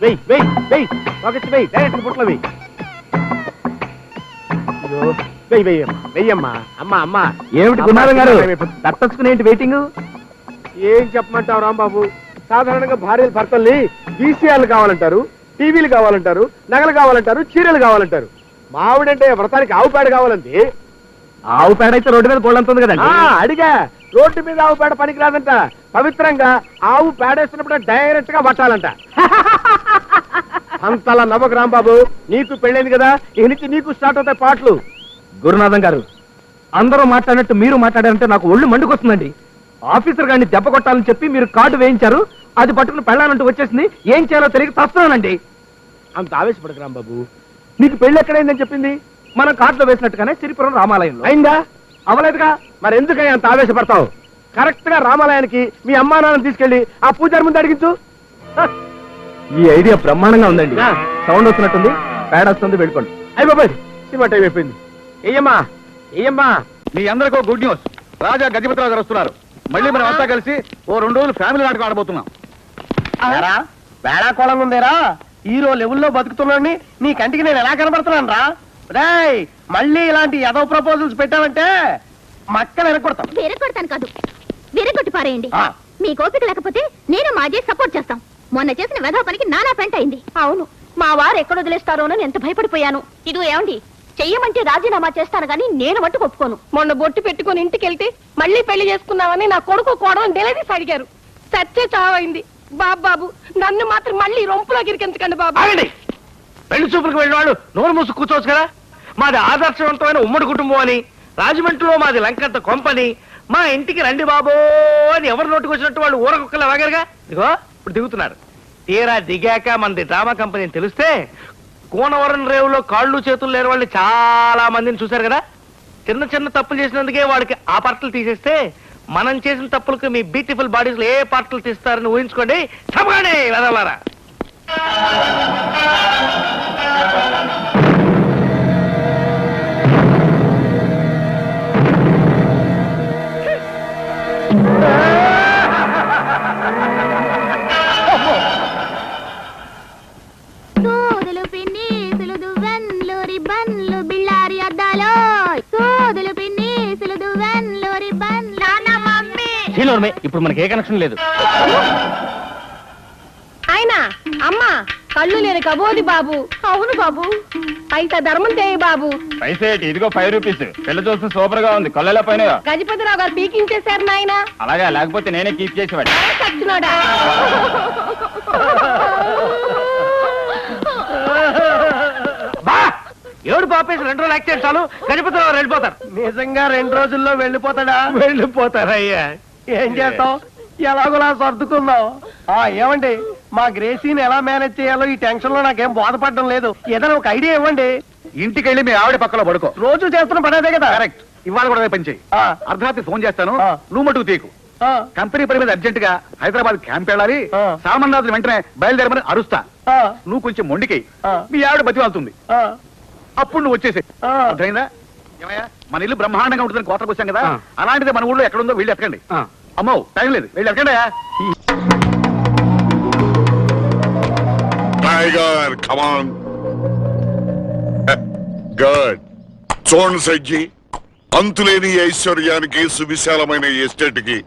వెయ్యి వెయ్యి వెయ్యి ఒకటి వెయ్యి డైరెక్ట్ బుట్లో వెయ్యి. అయ్యో వెయ్యి వెయ్యమ్మా వెయ్యమ్మా. అమ్మా అమ్మా ఏమిటి గురునాథం గారు దత్తచ్చుకునేంటి వెయిటింగ్? ఏం చెప్పమంటావు రాంబాబు, సాధారణంగా భార్యలు భర్తల్ని వీసీఆర్లు కావాలంటారు, టీవీలు కావాలంటారు, నగలు కావాలంటారు, చీరలు కావాలంటారు. మావిడంటే వ్రతానికి ఆవు పేడ కావాలండి. ఆవు పేడ అయితే రోడ్డు మీద గోళ్ళంతుంది కదండి. అడిగా, రోడ్డు మీద ఆవు పేడ పనికి రాదంట. పవిత్రంగా ఆవు పేడేస్తున్నప్పుడు డైరెక్ట్ గా పట్టాలంట. అంతలా నవ్వకు రాంబాబు, నీకు పెళ్ళైంది కదా, ఇక నుంచి నీకు స్టార్ట్ అవుతాయి పాటలు. గురునాథం గారు అందరూ మాట్లాడినట్టు మీరు మాట్లాడారంటే నాకు ఒళ్ళు మండుకొస్తుందండి. ఆఫీసర్ గారిని దెబ్బ కొట్టాలని చెప్పి మీరు కార్డు వేయించారు, అది పట్టుకుని పెళ్ళాలంటూ వచ్చేసింది. ఏం చేయాలో తెలియక తస్తున్నానండి. అంత ఆవేశపడకు రాంబాబు, నీకు పెళ్లి ఎక్కడైందని చెప్పింది? మనం కార్డులో వేసినట్టుగానే సిరిపురం రామాలయంలో. అయిందా? అవలేదుగా. మరి ఎందుకని అంత ఆవేశపడతావు? కరెక్ట్ గా రామాలయానికి మీ అమ్మా నాన్నని తీసుకెళ్లి ఆ పూజారి ముందు అడిగించు. ఈ ఐడియా బ్రహ్మాండంగా ఉందండి. సౌండ్ వస్తున్నట్టుంది, పేడ వస్తుంది, వెళ్ళిపోండి. అయ్యి బాబాయ్, సినిమా టైం అయిపోయింది. ఏయమ్మా ఏయమ్మా. మీ అందరికీ గుడ్ న్యూస్. రాజా గజపతిరావు గారు వస్తున్నారు. మళ్ళీ మనం అంతా కలిసి ఓ 2 రోజులు ఫ్యామిలీ నాటకం ఆడబోతున్నాం. వేళాకోళంగా ఉందేరా, హీరో లెవెల్లో బతుకుతున్నాడిని నీ కంటికి నేను ఎలా కనబడుతున్నాను రా? రేయ్, మళ్ళీ ఇలాంటి ఏదో ప్రపోజల్స్ పెట్టావంటే మక్కలు ఎరగొడతాం. విరగొడతాను కాదు, విరగొట్టి పారేయండి. మీ కోపిక లేకపోతే నేను మాజీ సపోర్ట్ చేస్తాం. మొన్న చేసిన వెధవ పనికి నానా పెంట అయింది. అవును, మా వారు ఎక్కడ వదిలేస్తారోనని ఎంత భయపడిపోయాను. ఇదిగో ఏమండి, చెయ్యమంటే రాజీనామా చేస్తాను గానీ నేను మట్టు ఒప్పుకోను. మొన్న బొట్టు పెట్టుకుని ఇంటికి వెళ్తే మళ్ళీ పెళ్లి చేసుకున్నామని నా కొడుకు కోడని డెలివరీస్ అడిగారు. సచ్చే చావైంది. బాబు నన్ను మాత్రం మళ్ళీ రొంపులో గిరికించకండి బాబు. పెళ్లి చూపులకు వెళ్ళినవాడు నోరు మూసు కూర్చోవచ్చు కదా. మాది ఆదర్శవంతమైన ఉమ్మడి కుటుంబం అని, రాజమండ్రిలో మాది లంకంత కొంపని, మా ఇంటికి రండి బాబో అని ఎవరు నోటుకు వచ్చినట్టు వాళ్ళు ఊరకొక్కలు వాగారుగా. ఇదిగో ఇప్పుడు దిగుతున్నారు. తీరా దిగాక మనది డ్రామా కంపెనీ అని తెలిస్తే కోనవరం రేవులో కాళ్ళు చేతులు లేని వాళ్ళని చాలా మందిని చూశారు కదా. చిన్న చిన్న తప్పులు చేసినందుకే వాళ్ళకి ఆ పార్టలు తీసేస్తే మనం చేసిన తప్పులకు మీ బ్యూటిఫుల్ బాడీస్ లో ఏ పార్టలు తీస్తారని ఊహించుకోండి. చెప్పండి వెదలారా. సోదులు పిన్నీసులు దువ్వెన్లు రిబ్బన్లు బిళ్ళారి అద్దాలో, సోదులు పిన్నీసులు దువ్వెన్లు రిబ్బన్లు. నాన్న మమ్మీ. ఇప్పుడు మనకి ఏ కనెక్షన్ లేదు. ఆయన అమ్మ కళ్ళు లేని కబోది బాబు. అవును బాబు, పైసా ధర్మం చేయి బాబు. పైసేటి ఇదిగో 5 రూపీస్. పిల్ల చూస్తే సూపర్ గా ఉంది. కళ్ళెలా పైన గజపతిరావు గారు పీకించేశారు నాయన. అలాగా, లేకపోతే నేనే కీప్ చేసేవాడి. చచ్చినోడా. ఏడు పాపేసి 2 రోజులు యాక్ట్ చేసి చాలు, గజపతిరావు వెళ్ళిపోతారు. నిజంగా 2 రోజుల్లో వెళ్ళిపోతాడా? వెళ్ళిపోతారయ్యా. ఏం చేస్తాం, ఎలాగోలా సర్దుకుందాం. ఏమండి, మా గ్రేసీని ఎలా మేనేజ్ చేయాలో ఈ టెన్షన్ లో నాకేం బోధపడడం లేదు. ఏదైనా ఒక ఐడియా ఇవ్వండి. ఇంటికి వెళ్ళి మీ ఆవిడ పక్కలో పడుకో. రోజు చేస్తున్న పనేదే కదా. కరెక్ట్. ఇవాళ కూడా పని చేయి. అర్ధరాత్రి ఫోన్ చేస్తాను, నువ్వు మటుకు తీకు. కంపెనీ పని మీద అర్జెంట్ గా హైదరాబాద్ క్యాంప్ వెళ్ళాలి. సామాన్ రాత్రి వెంటనే బయలుదేరమని అరుస్తా. నువ్వు కొంచెం మొండికి మీ ఆవిడ బతివాళ్తుంది. అప్పుడు నువ్వు వచ్చేసే. అర్థమైందా? ఏమయ్యా, మన ఇల్లు బ్రహ్మాండంగా ఉంటుందని కోతలకు వచ్చాం కదా, అలాంటిది మన ఊళ్ళో ఎక్కడుందో వీళ్ళు ఎక్కండి. అమ్మో టైం లేదు, వీళ్ళు ఎక్కండి. Tiger come on. గుడ్. చూడండి సజ్జి, అంతులేని ఐశ్వర్యానికి సువిశాలమైన ఎస్టేట్ కి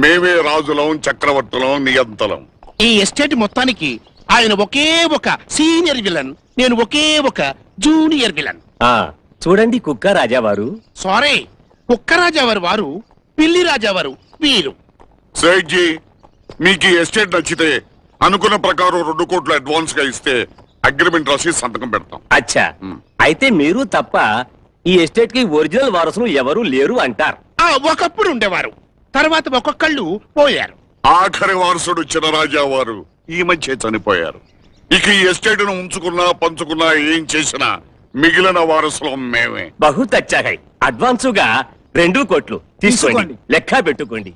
మేమే రాజులం, చక్రవర్తులం, నియంతలం. ఈ ఎస్టేట్ మొత్తానికి ఆయన ఒకే ఒక సీనియర్ విలన్, నేను ఒకే ఒక జూనియర్ విలన్. చూడండి కుక్క రాజావారు. సారీ, కుక్కరాజావారు వారు, పిల్లి రాజావారు వీరు. సజ్జి, మీకు ఈ ఎస్టేట్ నచ్చితే అనుకున్న ప్రకారం 2 కోట్లు అడ్వాన్స్ గా ఇస్తే అగ్రిమెంట్ రాసి సంతకం పెడతాం. అచ్చా, అయితే మీరు తప్ప ఈ ఎస్టేట్ కి ఒరిజినల్ వారసులు ఎవరు లేరు అంటారు. ఒకప్పుడు ఉండేవారు, తర్వాత ఒక్కొక్కళ్ళు పోయారు. ఆఖరి వారసుడు చినరాజా వారు ఈ మధ్య చనిపోయారు. ఇక ఈ ఎస్టేట్ ను ఉంచుకున్నా పంచుకున్నా ఏం చేసినా మిగిలిన వారసులం మేమే. బహుత్ అచ్చా హై. అడ్వాన్సుగా 2 కోట్లు తీసుకోండి, లెక్క పెట్టుకోండి.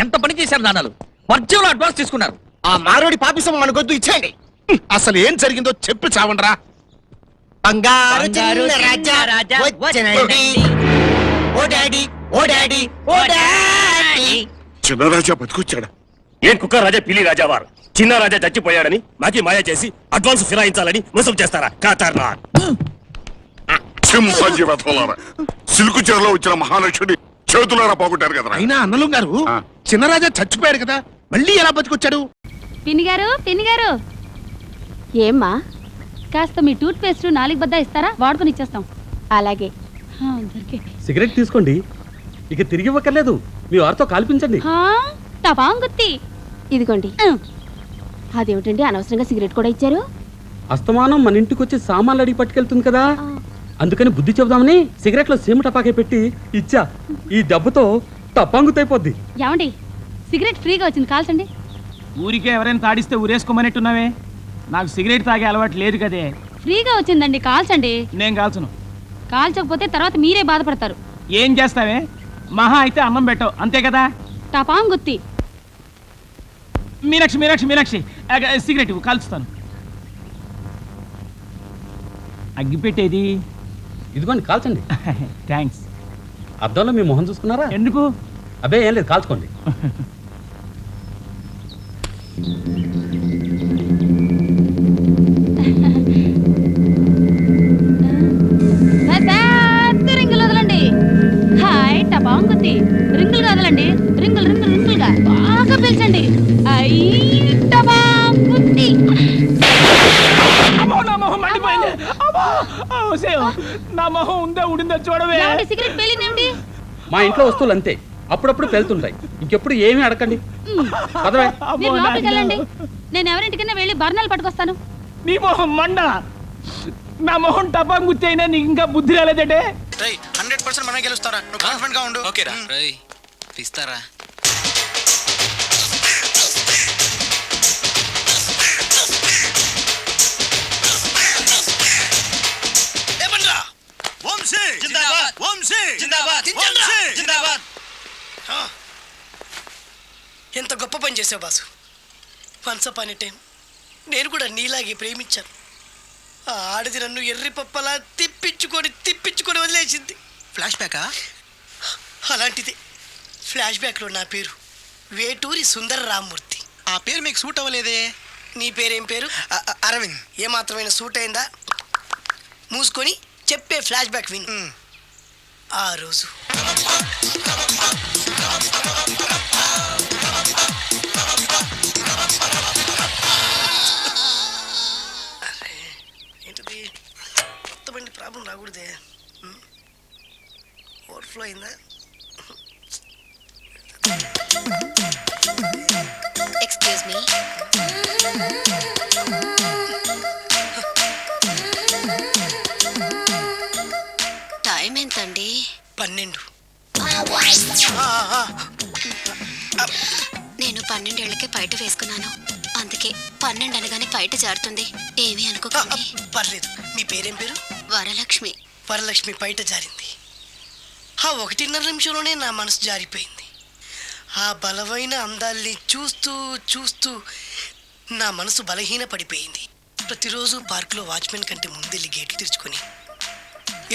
ఎంత పని చేశారు నాన్నలు, వర్జంలో అడ్వాన్స్ తీసుకున్నారు. ఆ మారోడి పాపిసం మనకొద్దు, ఇచ్చేయండి. అసలు ఏం జరిగిందో చెప్పి చావండ్రా. బంగారు చిన్న రాజా వచ్చేనండి. ఓ డాడీ, ఓ డాడీ, ఓ డాడీ. చినరాజా బతికొచ్చాడా? ఏం కుక్క రాజా, పిల్లి రాజావారు చిన్న రాజా చచ్చిపోయాడని మాకి మాయ చేసి అడ్వాన్స్ ఫిరాయించాలని మోసం చేస్తారా కాతారా సింహాజీ వెతలారా సిల్కు చీరలో వచ్చిన మహాలక్ష్మిని చేతులారా పోగొట్టారు కదరా. అయినా అన్నలు గారు ఆ. చిన్నరాజా చచ్చిపోయాడు కదా మళ్ళీ ఎలా బతికొచ్చాడు? పిన్ని గారు ఏమ్మా కాస్త మీ టూత్ పేస్ట్ 4 బద్ద ఇస్తారా వాడుకొని ఇచ్చేస్తాం. అలాగే సిగరెట్ తీసుకోండి, ఇక తిరిగి ఇవ్వక్కర్లేదు, మీ వారితో కాల్పించండి. టపాంగుత్తి ఇదిగోండి. అదేమిటండి అనవసరంగా సిగరెట్ కూడా ఇచ్చారు? అస్తమానం మన ఇంటికి వచ్చి సామాన్లు అడిగి పట్టుకెళ్తుంది కదా, అందుకని బుద్ధి చెబుదామని సిగరెట్ లో సీమ టపాకే పెట్టి ఇచ్చా. ఈ దెబ్బతో టపాంగుతైపోద్ది. ఏమండి సిగరెట్ ఫ్రీగా వచ్చింది, కాల్చండి. ఊరికే ఎవరైనా తాడిస్తే ఊరేసుకోమనేట్టున్నావే. నాకు సిగరెట్ తాగే అలవాటు లేదు కదే. ఫ్రీగా వచ్చిందండి, కాల్చండి. నేను కాల్చను. కాల్చకపోతే తర్వాత మీరే బాధపడతారు. ఏం చేస్తావే? మహా అయితే అన్నం పెట్టవు, అంతే కదా. టపాంగుత్తి. మీనాక్షి మీనాక్షి మీనాక్షి సిగరెట్ ఇవ్వు, కాల్చుతాను. అగ్గిపెట్టేది ఇదిగోండి కాల్చండి. థ్యాంక్స్. అద్దంలో మీ మొహం చూసుకున్నారా? ఎందుకు? అబ్బే ఏం లేదు, కాల్చుకోండి. పెద్ద రింగులు వదలండి. హాయ్ టపాంగుత్తి. రింగులు వదలండి, రింగులు రింగులు రింగులుగా బాగా పిలిచండి. ఐ టపాంగుత్తి. నా మొహం మండిపోయింది. నా మొహం ఉందా ఉడిందా చూడవే. సిగరెట్ పేలిందేమిటి? మా ఇంట్లో వస్తువులు అంతే, అప్పుడప్పుడు పెళ్తుంటాయి. ఇంకెప్పుడు ఏమీ అడగండి. పదవే. మీరు లోపలికి వెళ్ళండి, నేను ఎవరింటికైనా వెళ్ళి బర్ణాలు పట్టుకొస్తాను. నీ మొహం మండ. నా మొహం టపాం గుర్తి అయినా నీకు ఇంకా బుద్ధి రాలేదంటే. 100% మనం గెలుస్తారా? నువ్వు కాన్ఫిడెంట్ గా ఉండు. ఓకేరా రేయ్ తీస్తారా? వంశీ జిందాబాద్, వంశీ జిందాబాద్, వంశీ జిందాబాద్. ఎంత గొప్ప పని చేసావు boss. Once upon a time నేను కూడా నీలాగే ప్రేమించాను. ఆ ఆడది నన్ను ఎర్రి పప్పలా తిప్పించుకొని వదిలేసింది. ఫ్లాష్ బ్యాకా? అలాంటిది ఫ్లాష్ బ్యాక్లో నా పేరు వేటూరి సుందర రామ్మూర్తి. ఆ పేరు మీకు సూట్ అవ్వలేదే. నీ పేరేం పేరు? అరవింద్. ఏమాత్రమైన సూట్ అయిందా? మూసుకొని చెప్పే ఫ్లాష్ బ్యాక్ విను. ఆ రోజు ఏంటిది? కొత్త బండి ప్రాబ్లం రాకూడదే. ఓవర్ఫ్లో అయిందా? Excuse me. టైం ఎంతండి? 12. నేను 12 ఏళ్లకే పైట వేసుకున్నాను, అందుకే 12 అనగానే పైట జారుతుంది. ఏమీ అనుకోకండి. పర్లేదు. మీ పేరేం పేరు? వరలక్ష్మి. వరలక్ష్మి పైట జారింది. ఆ 1.5 నిమిషంలోనే నా మనసు జారిపోయింది. ఆ బలమైన అందాల్ని చూస్తూ చూస్తూ నా మనసు బలహీన పడిపోయింది. ప్రతిరోజు పార్కులో వాచ్మెన్ కంటే ముందెళ్ళి గేట్లు తెరుచుకొని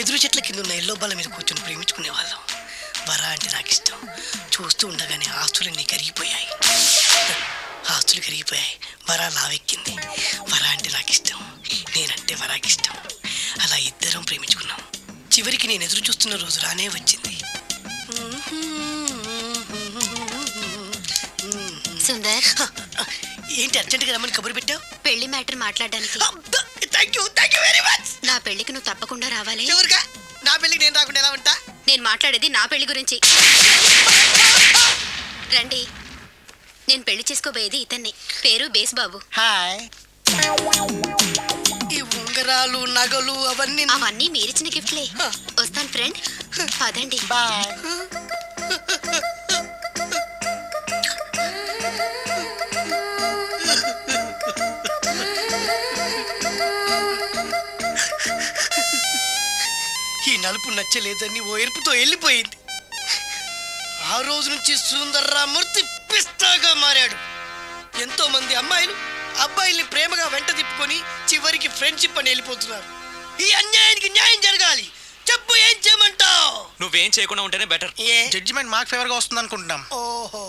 ఎదురు చెట్ల కింద ఉన్న ఎల్లో బల్ల మీద కూర్చొని ప్రేమించుకునే వాళ్ళం. వర అంటే నాకు ఇష్టం. చూస్తూ ఉండగానే ఆస్తులన్నీ కరిగిపోయాయి. వర లావెక్కింది. వర అంటే నాకు ఇష్టం, నేనంటే వరాకి ఇష్టం. అలా ఇద్దరం ప్రేమించుకున్నాం. చివరికి నేను ఎదురు చూస్తున్న రోజు రానే వచ్చింది. సుందర్, ఏంటి అర్జెంట్గా రమ్మని కబురు పెట్టావు? పెళ్లి మ్యాటర్ మాట్లాడడానికి. Thank you very much. నా పెళ్లికి నువ్వు తప్పకుండా రావాలి. ఎవరుగా? నా పెళ్లికి నేను రాకుండా ఎలా ఉంటా? నేను మాట్లాడేది నా పెళ్లి గురించి. రండి, నేను పెళ్లి చేసుకోబోయేది ఇతన్ని. పేరు బేస్బాబు. హాయ్. ఈ ఉంగరాలు నగలు అవన్నీ మీరిచ్చిన గిఫ్ట్లే. వస్తాను ఫ్రెండ్, పదండి. బాయ్. ఈ నలుపు నచ్చలేదని ఓ ఎరుపుతో వెళ్ళిపోయింది. ఆ రోజు నుంచి సుందర్రామూర్తి పిస్తాగా మారాడు. ఎంతో మంది అమ్మాయిలు అబ్బాయిల్ని ప్రేమగా వెంట తిప్పుకొని చివరికి ఫ్రెండ్షిప్ అని వెళ్ళిపోతున్నారు. ఈ అన్యాయానికి న్యాయం జరగాలి. చెప్పు, ఏం చేయమంటావు? నువ్వేం చేయకుండా ఉంటేనే బెటర్. ఏ జడ్జిమెంట్ మాకు ఫేవర్ గా వస్తుంది అనుకుంటున్నాం. ఓహో,